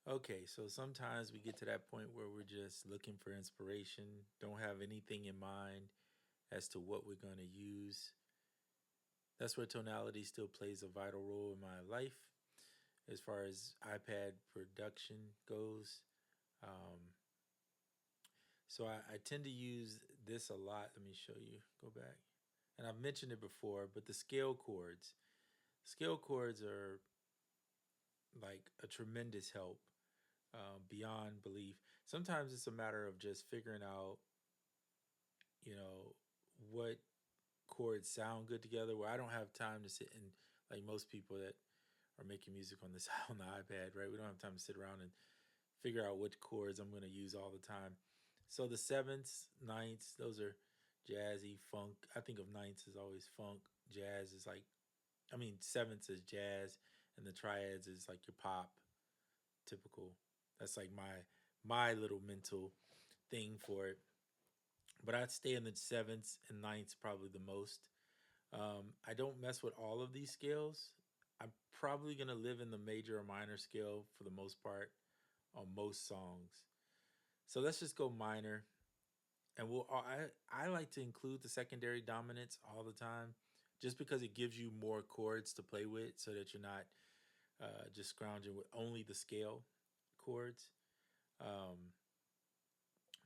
Okay, so sometimes we get to that point where we're just looking for inspiration, don't have anything in mind as to what we're going to use. That's where tonality still plays a vital role in my life as far as iPad production goes. Um, so I tend to use this a lot. Let me show you, go back. And I've mentioned it before, but the scale chords. Scale chords are like a tremendous help beyond belief. Sometimes it's a matter of just figuring out, you know, what chords sound good together. Where I don't have time to sit and like most people that are making music on this on the iPad, right? We don't have time to sit around and figure out which chords I'm going to use all the time. So the sevenths, ninths, those are jazzy, funk. I think of ninths as always funk. Jazz is like, I mean, sevenths is jazz, and the triads is like your pop, typical. That's like my little mental thing for it. But I'd stay in the sevenths and ninths probably the most. I don't mess with all of these scales. I'm probably gonna live in the major or minor scale for the most part on most songs. So let's just go minor, and I like to include the secondary dominants all the time, just because it gives you more chords to play with, so that you're not just scrounging with only the scale chords. Um,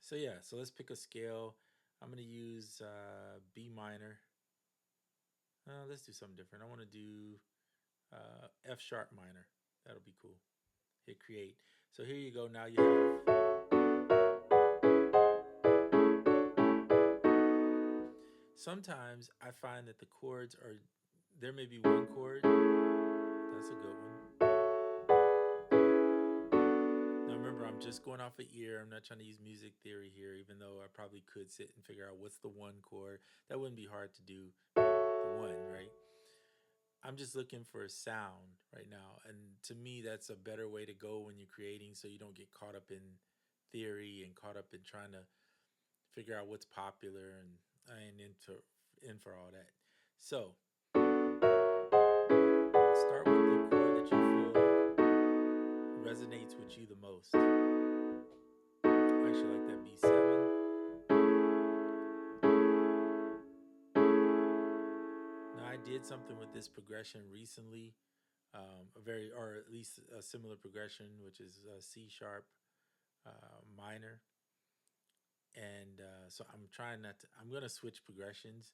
so yeah, so let's pick a scale. I'm gonna use B minor. Let's do something different. I want to do F sharp minor. That'll be cool. Hit create. So here you go. Now you have. Sometimes I find that the chords are, there may be one chord. That's a good one. Now remember, I'm just going off of ear. I'm not trying to use music theory here, even though I probably could sit and figure out what's the one chord. That wouldn't be hard to do. The one, right? I'm just looking for a sound right now. And to me, that's a better way to go when you're creating, so you don't get caught up in theory and caught up in trying to figure out what's popular, and I ain't in for all that. So start with the chord that you feel resonates with you the most. I actually like that B7. Now I did something with this progression recently, a very, or at least a similar progression, which is C sharp minor, and so I'm trying not to. I'm gonna switch progressions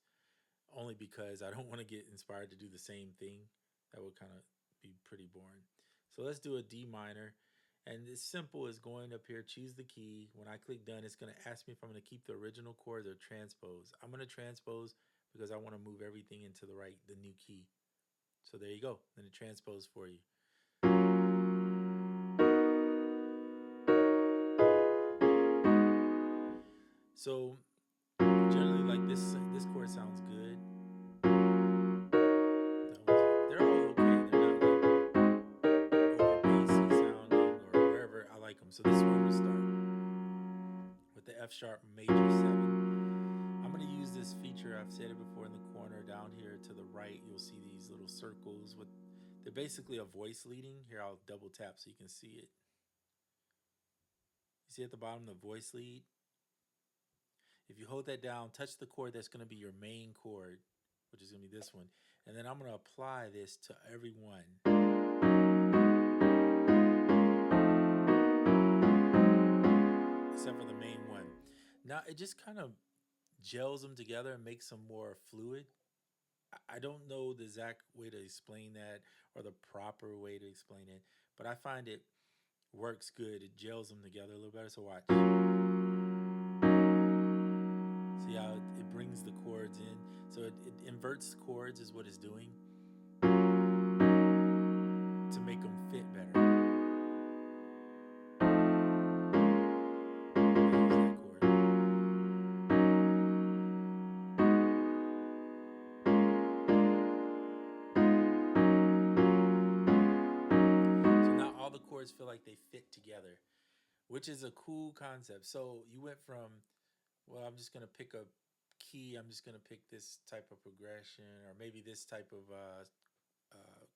only because I don't want to get inspired to do the same thing. That would kind of be pretty boring. So let's do a D minor. And it's simple as going up here, choose the key. When I click done, it's going to ask me if I'm going to keep the original chords or transpose. I'm going to transpose because I want to move everything into the right, the new key. So there you go. Then it transpose for you. So generally, like this chord sounds good. They're all okay. They're not like over bassy sounding or wherever. I like them. So this is where we start with the F sharp major 7. I'm going to use this feature. I've said it before, in the corner down here to the right. You'll see these little circles with, they're basically a voice leading. Here, I'll double tap so you can see it. You see at the bottom the voice lead? If you hold that down, touch the chord that's going to be your main chord, which is going to be this one. And then I'm going to apply this to every one. Except for the main one. Now it just kind of gels them together and makes them more fluid. I don't know the exact way to explain that, or the proper way to explain it, but I find it works good. It gels them together a little better. So watch. See how it brings the chords in. So it inverts chords is what it's doing to make them fit better. So now all the chords feel like they fit together, which is a cool concept. So you went from, well, I'm just going to pick a key. I'm just going to pick this type of progression, or maybe this type of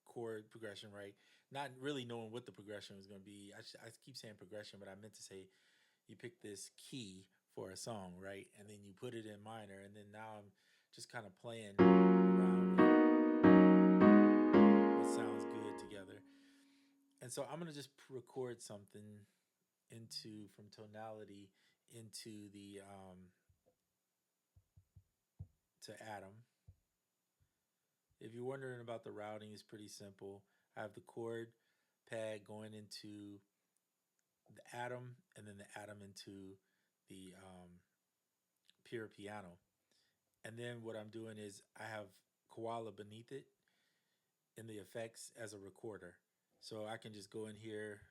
chord progression, right? not really knowing what the progression was going to be. I keep saying progression, but I meant to say you pick this key for a song, right? And then you put it in minor, and then now I'm just kind of playing around with what sounds good together. And so I'm gonna just record something into from tonality into the to Atom. If you're wondering about the routing, it's pretty simple. I have the chord pad going into the Atom, and then the Atom into the pure piano. And then what I'm doing is I have Koala beneath it in the effects as a recorder. So I can just go in here,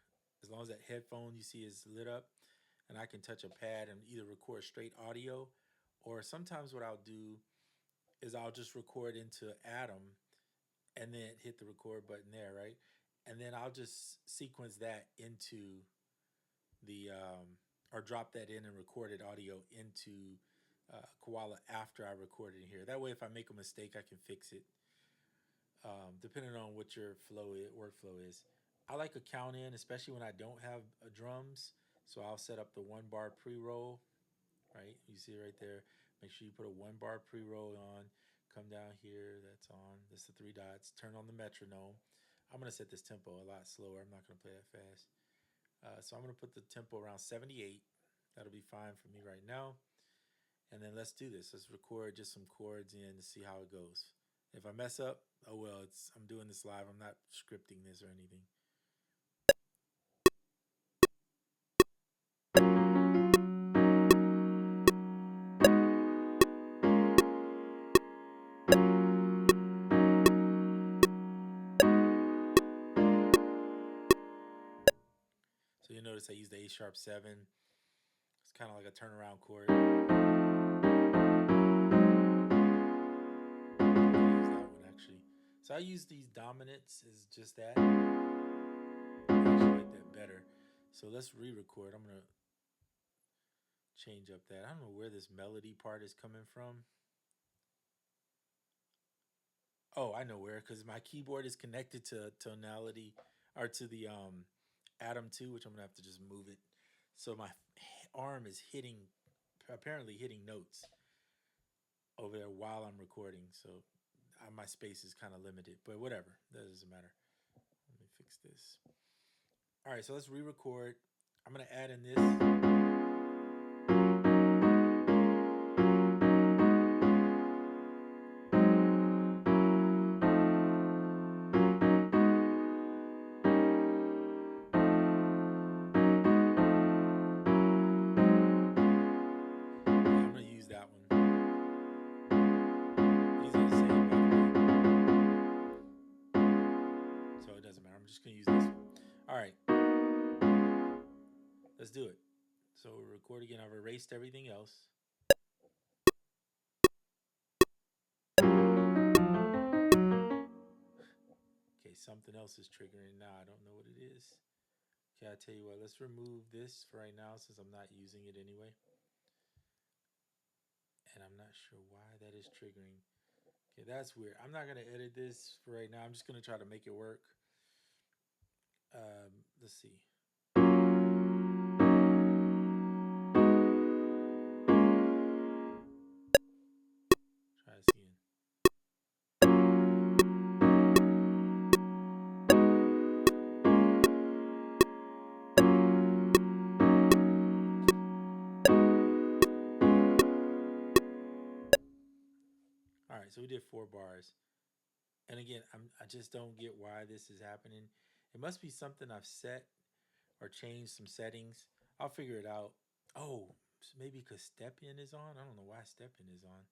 as long as that headphone you see is lit up, and I can touch a pad and either record straight audio, or sometimes what I'll do is I'll just record into Atom and then hit the record button there, right? And then I'll just sequence that into the or drop that in and recorded audio into Koala after I record it here. That way, if I make a mistake, I can fix it. Depending on what your workflow is. I like a count in, especially when I don't have drums. So I'll set up the 1 bar pre-roll, right? You see it right there. Make sure you put a 1 bar pre-roll on. Come down here, that's on. That's the 3 dots. Turn on the metronome. I'm gonna set this tempo a lot slower. I'm not gonna play that fast. So I'm gonna put the tempo around 78. That'll be fine for me right now. And then let's do this. Let's record just some chords in to see how it goes. If I mess up, oh well, I'm doing this live. I'm not scripting this or anything. So you notice I use the A#7. It's kind of like a turnaround chord. Use that one actually. So I use these dominants as just that. I actually like that better. So let's re-record. I'm gonna change up that. I don't know where this melody part is coming from. Oh, I know where, because my keyboard is connected to Tonality or to the Atom2, which I'm gonna have to just move it. So my arm is apparently hitting notes over there while I'm recording. So my space is kind of limited, but whatever, that doesn't matter. Let me fix this. All right, so let's re-record. I'm gonna add in this. That one. These are the same, by the way. So it doesn't matter. I'm just going to use this one. All right. Let's do it. So we'll record again. I've erased everything else. Okay, something else is triggering now. I don't know what it is. Okay, I tell you what. Let's remove this for right now since I'm not using it anyway. And I'm not sure why that is triggering. Okay, that's weird. I'm not going to edit this for right now. I'm just going to try to make it work. Let's see. Try this again. All right, so we did 4 bars. And again, I just don't get why this is happening. It must be something I've set or changed some settings. I'll figure it out. Oh, maybe because step in is on. I don't know why step in is on.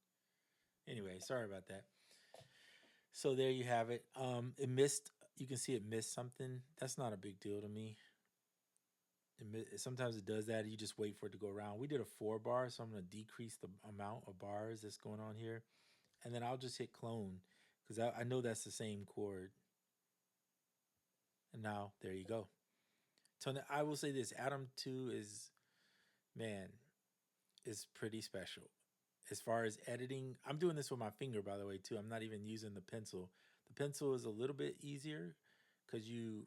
Anyway, sorry about that. So there you have it. It missed. You can see it missed something. That's not a big deal to me. Sometimes it does that. You just wait for it to go around. We did a 4 bar, so I'm going to decrease the amount of bars that's going on here. And then I'll just hit clone because I know that's the same chord. And now there you go. So I will say this: Atom2 is pretty special. As far as editing, I'm doing this with my finger, by the way, too. I'm not even using the pencil. The pencil is a little bit easier because you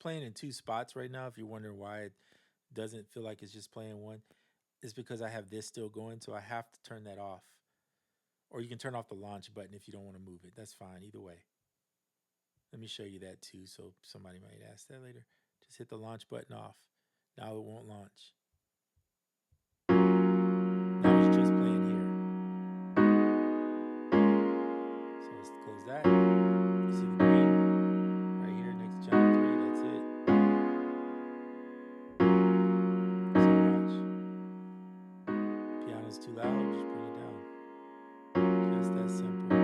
playing in two spots right now. If you're wondering why it doesn't feel like it's just playing one, it's because I have this still going, so I have to turn that off. Or you can turn off the launch button if you don't want to move it. That's fine, either way. Let me show you that too, so somebody might ask that later. Just hit the launch button off. Now it won't launch. Now it's just playing here. So let's close that. You see the green right here next to channel 3. That's it. So watch. Piano's too loud, just bring it down. Just that simple.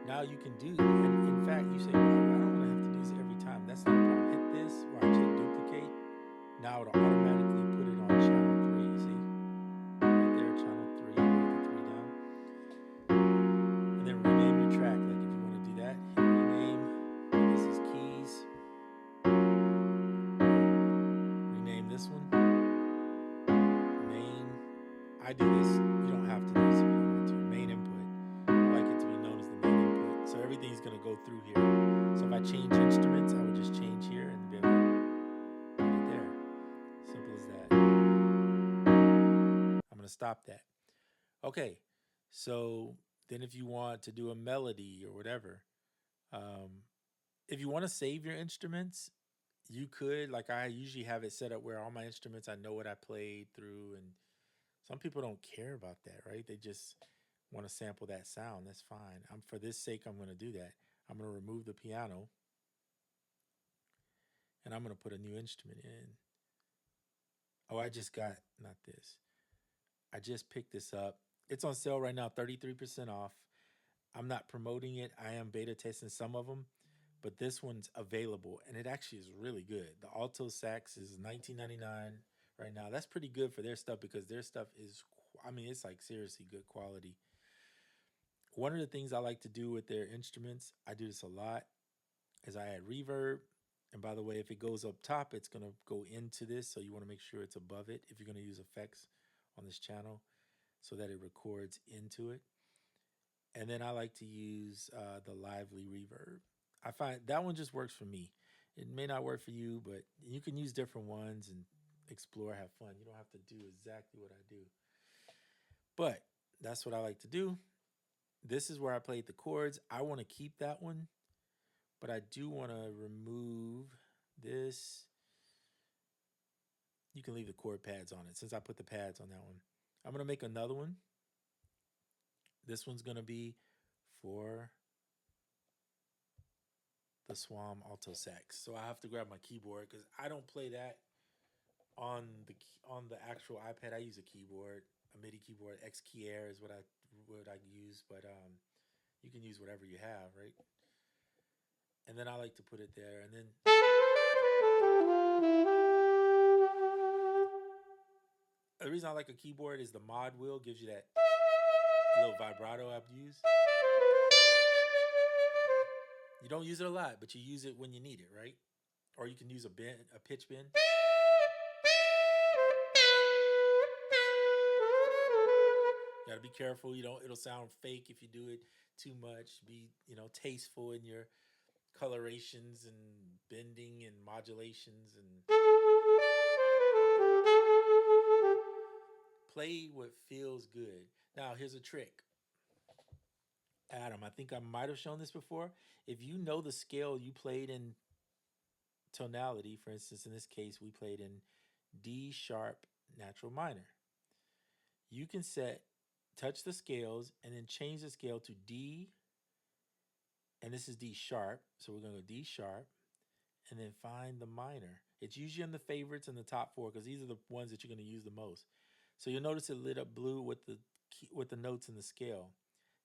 Now you can do, and in fact, you say, well, I don't want to have to do this every time. That's not a problem. Hit this, watch it duplicate. Now it'll automatically put it on channel 3, you see? Right there, channel 3, with the 3 down. And then rename your track. Like if you want to do that, hit rename. This is keys. Rename this one. Main. I do this. You don't have to do this if you don't want to. Main input. I like it to be known as the main input. So everything's going to go through here. So if I change instruments, I would just change here and be able to put it there. Simple as that. I'm going to stop that. Okay. So then if you want to do a melody or whatever, if you want to save your instruments, you could. Like I usually have it set up where all my instruments, I know what I played through, and some people don't care about that, right? They just want to sample that sound. That's fine. For this sake, I'm going to do that. I'm going to remove the piano, and I'm going to put a new instrument in. Oh, I just got, not this. I just picked this up. It's on sale right now, 33% off. I'm not promoting it. I am beta testing some of them, but this one's available, and it actually is really good. The alto sax is $19.99 right now. That's pretty good for their stuff because their stuff is, I mean, it's like seriously good quality. One of the things I like to do with their instruments, I do this a lot, is I add reverb. And by the way, if it goes up top, it's going to go into this, so you want to make sure it's above it if you're going to use effects on this channel so that it records into it. And then I like to use the lively reverb. I find that one just works for me. It may not work for you, but you can use different ones and explore, have fun. You don't have to do exactly what I do. But that's what I like to do. This is where I played the chords. I want to keep that one, but I do want to remove this. You can leave the chord pads on it since I put the pads on that one. I'm going to make another one. This one's going to be for the Swam alto sax. So I have to grab my keyboard because I don't play that on the actual iPad. I use a keyboard, a MIDI keyboard. X Key Air is what I use, but you can use whatever you have, right? And then I like to put it there, and then the reason I like a keyboard is the mod wheel gives you that little vibrato I've used. You don't use it a lot, but you use it when you need it, right? Or you can use a pitch bend. You gotta be careful. It'll sound fake if you do it too much. Be, tasteful in your colorations and bending and modulations, and play what feels good. Now, here's a trick. Adam, I think I might have shown this before. If you know the scale you played in tonality, for instance, in this case, we played in D sharp natural minor. You can touch the scales and then change the scale to D, and this is D sharp. So we're going to go D sharp and then find the minor. It's usually in the favorites in the top 4 because these are the ones that you're going to use the most. So you'll notice it lit up blue with the notes in the scale.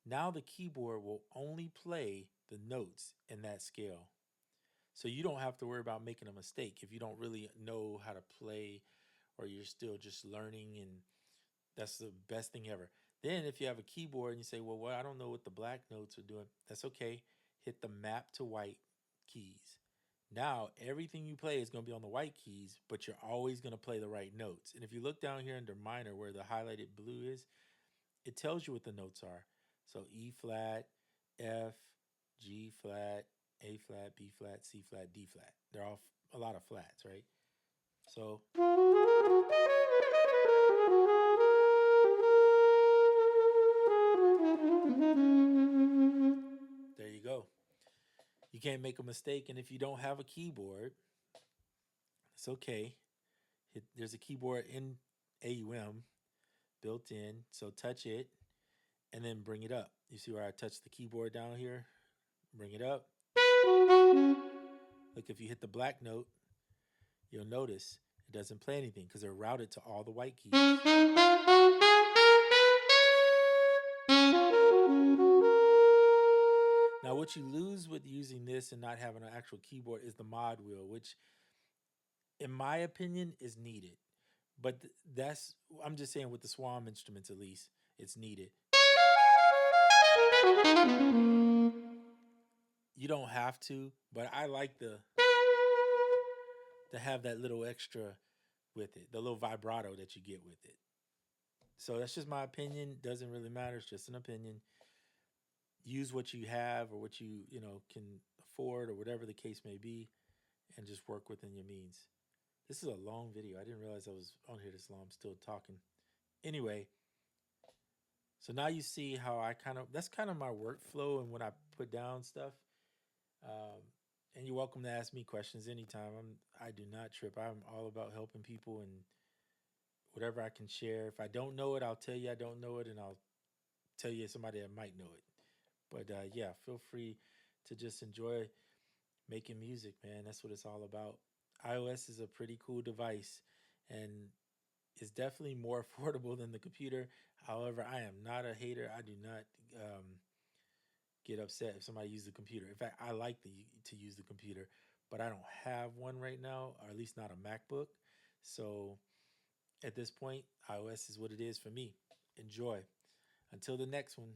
Now the keyboard will only play the notes in that scale. So you don't have to worry about making a mistake if you don't really know how to play or you're still just learning, and that's the best thing ever. Then if you have a keyboard and you say, well, I don't know what the black notes are doing, that's okay. Hit the map to white keys. Now everything you play is going to be on the white keys, but you're always going to play the right notes. And if you look down here under minor where the highlighted blue is, it tells you what the notes are. So E flat, F, G flat, A flat, B flat, C flat, D flat. They're all a lot of flats, right? So there you go. You can't make a mistake. And if you don't have a keyboard, it's okay. There's a keyboard in AUM built in. So touch it and then bring it up. You see where I touch the keyboard down here? Bring it up. Look, if you hit the black note, you'll notice it doesn't play anything because they're routed to all the white keys. Now, what you lose with using this and not having an actual keyboard is the mod wheel, which, in my opinion, is needed. But that's, I'm just saying with the Swam instruments at least, it's needed. You don't have to, but I like to have that little extra with it, the little vibrato that you get with it. So that's just my opinion. Doesn't really matter. It's just an opinion. Use what you have or what you know can afford or whatever the case may be, and just work within your means. This is a long video. I didn't realize I was on here this long. I'm still talking. Anyway, so now you see how that's kind of my workflow and when I put down stuff. Um, and you're welcome to ask me questions anytime. I do not trip. I'm all about helping people and whatever I can share. If I don't know it, I'll tell you I don't know it, and I'll tell you somebody that might know it. But yeah, feel free to just enjoy making music, man. That's what it's all about. iOS is a pretty cool device, and it's definitely more affordable than the computer. However, I am not a hater. I do not get upset if somebody uses the computer. In fact, I like to use the computer, but I don't have one right now, or at least not a MacBook. So at this point, iOS is what it is for me. Enjoy. Until the next one.